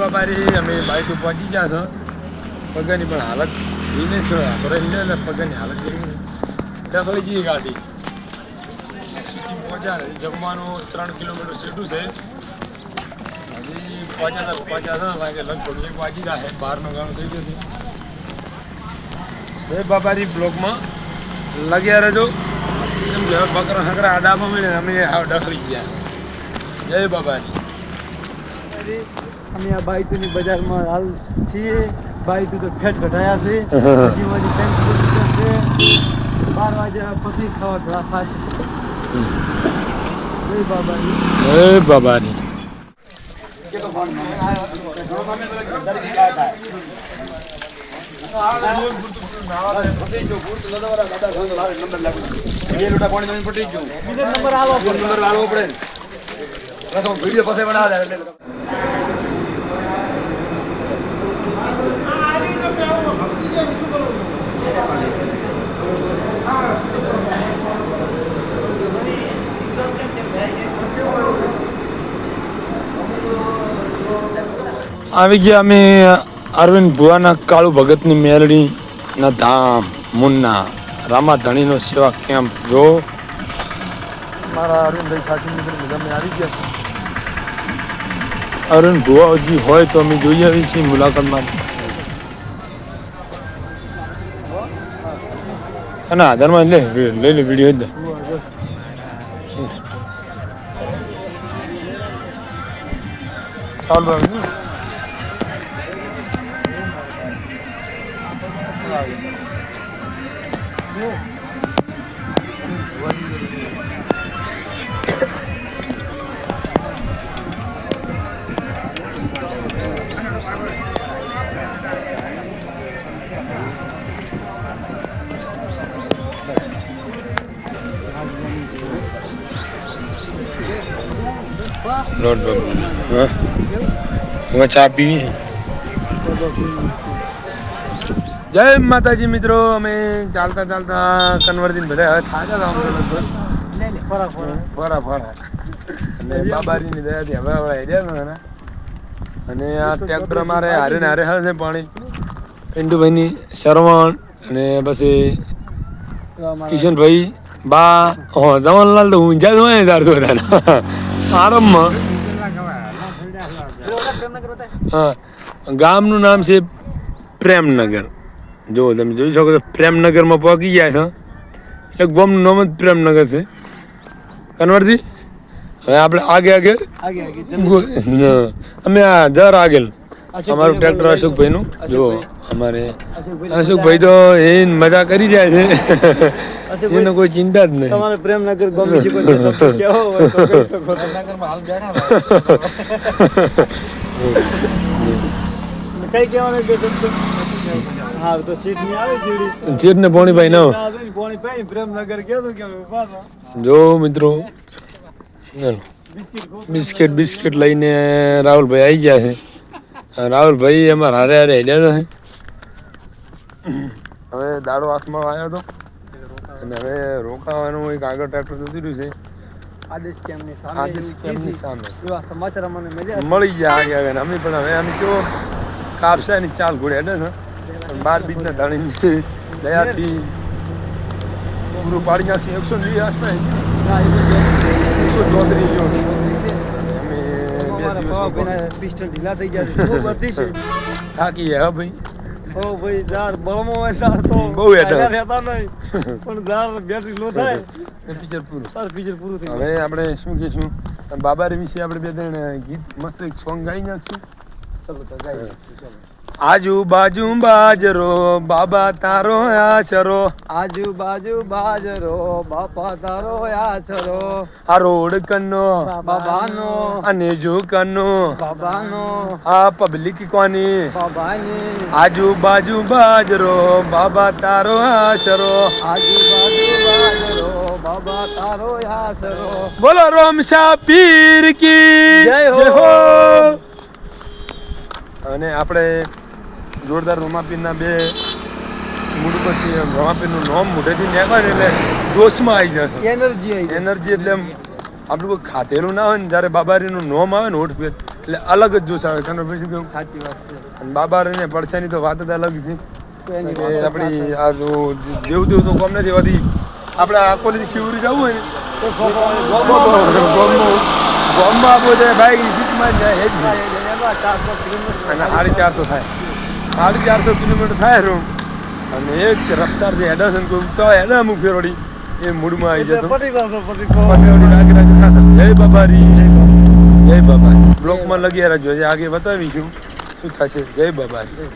બારી અમે બાઈક ઉપર પહોંચી ગયા છો પગારની પણ હાલત એ નહીં છો એટલે પગારની હાલત જેવી દખલી જઈએ ગાડી પહોંચ્યા જમવાનું 3 કિલોમીટર સીધું છે હજી પહોંચ્યા લાગે લગભગ 1 વાગી ગયા 12નો ગાણું થઈ જશે બે બાબારી બ્લોકમાં લગ્યા રહેજો એમ કે બકરા હકરા આડામાં મળે અમે દખલી ગયા જય બાબારી અમે આ બાઈતુની બજારમાં હાલ છીએ. બાઈતુ તો ફેટ ઘટાયા છે. હજી મારી ફેટ છે 12 વાગ્યા પછી ખાવા ઘણા ખાશે. જય બાબાની જય બાબાની. આવી ગયા અમે અરવિંદ ભુવાના કાળુ ભગતની મેલડીના ધામ મુન્ના રામાધણીનો સેવા કેમ્પ જો મારા અરવિંદભાઈ સાથી મિત્ર અમે આવી ગયા. અરવિંદ ભુવા હજી હોય તો અમે જોઈ આવી છીએ મુલાકાત માટે. અને આધારમાં લઈ લે વિડીયો ચાલુ આવ્યું લોટ બાબુ ચા પીવી. જય માતાજી મિત્રો. અમે ચાલતા કન્વર્જીને બધા હવે થાક્યા હતા અને બાબાજીની દયાથી હવે હેડ્યા અને આ ટ્રેક્ટર અમારે હારે ને હારે હાલ છે પાણી પિન્ટુભાઈની શરવણ અને પછી કિશનભાઈ બા જવાનલાલ તો ઊંઝા જ હોય તાર બધા આરામમાં. હા, ગામનું નામ છે પ્રેમનગર. જો તમે જોઈ શકો છો પ્રેમનગરમાં પહોંચી ગયા છો એટલે ગામનું નામ જ પ્રેમનગર છે કન્વરજી. હવે આપણે આગે અમે આ દર આગળ અમારું ટ્રેક્ટર અશોકભાઈનું જો અમારે અશોકભાઈ તો એ મજા કરી જાય છે એને કોઈ ચિંતા જ નહીં. તમારે પ્રેમનગર ગમે છે કઈ કહેવાનું કે હા તો સીટ ની આવે જીડી સીટ ને પોણી ભાઈ ના પોણી ભાઈ પ્રેમનગર કેવું કે જો મિત્રો બિસ્કિટ લઈને રાહુલભાઈ આવી ગયા છે. રાહુલભાઈ અમારા હારે હેડ્યા છે. હવે દાડો આસમાં આવ્યો હતો અને હવે રોકાવાનું એક આગળ ટ્રેક્ટર જતી રહ્યું છે આદેશ કેમ્પની સામે. એવા સમાચાર અમને મળી ગયા આગે આવે અમે પણ હવે અમે કેવો કાપસા ની ચાલ ઘોડે હેડે છે 12 બીજના ધણી દયાથી પૂરું પાડી નાખશે 120 આસપાસ 134 પિસ્ટન ઢીલા થઈ ગયા છે થાકી ગયા ભાઈ. ઓ ભાઈ ઝાડ બળમો હોય ઝાડ તો બહુ હેઠા રહેતા નહીં પણ ઝાડ બેટરી લો થાય પિક્ચર પૂરું થઈ હવે આપણે શું કહીશું બાબારી વિશે આપણે બે ત્રણ ગીત મસ્ત એક સોંગ ગાઈ નાખશું. ચલો તો ગાઈ. આજુબાજુ બાજરો બાબા તારો આશરો આજુબાજુ બાજરો બાપા તારો આશરો આ રોડ કનો બાબાનો અને જો કનો બાબાનો આ પબ્લિક કોની બાબાની આજુબાજુ બાજરો બાબા તારો આશરો આજુબાજુ બાજરો બાબા તારો આશરો. બોલો રોમશા પીર કી જય હો. અને આપણે જોરદાર રોમાપીરના બે મૂળ પછી રોમાપીરનું નામ મોઢેથી નીકળે એટલે જોશમાં આવી જશે. એનર્જી એટલે આપણું કોઈ ખાતેલું ના હોય ને જ્યારે બાબારીનું નામ આવે ને હોઠ એટલે અલગ જ જોશ આવે તને પછી કેવું સાચી વાત છે અને બાબા ને પડછાની તો વાત જ અલગ છે તો એની કે વાત આપણી આ જો જેવું તેવું તો ગમ નથી હોતી આપણે આખોલી શિવરી જવું હોય ને તો ગોમમાં આપો છે બાઈક સીટમાં જ જાય એ જ નહીં. એમાં 400 કિલોમીટર અને 450 થાય 450 કિલોમીટર થાય રૂમ અને એક રફતાર જે હેડર છે કોઈ તો હેડર અમુક ફેરોડી એ મૂડમાં આવી જતો પટી ગયો પટેવડી ડાકરા ખાસ જય બાબારી જય બાબા બ્લોકમાં લગી રહેજો આજે આગે બતાવીશું શું થશે જય બાબારી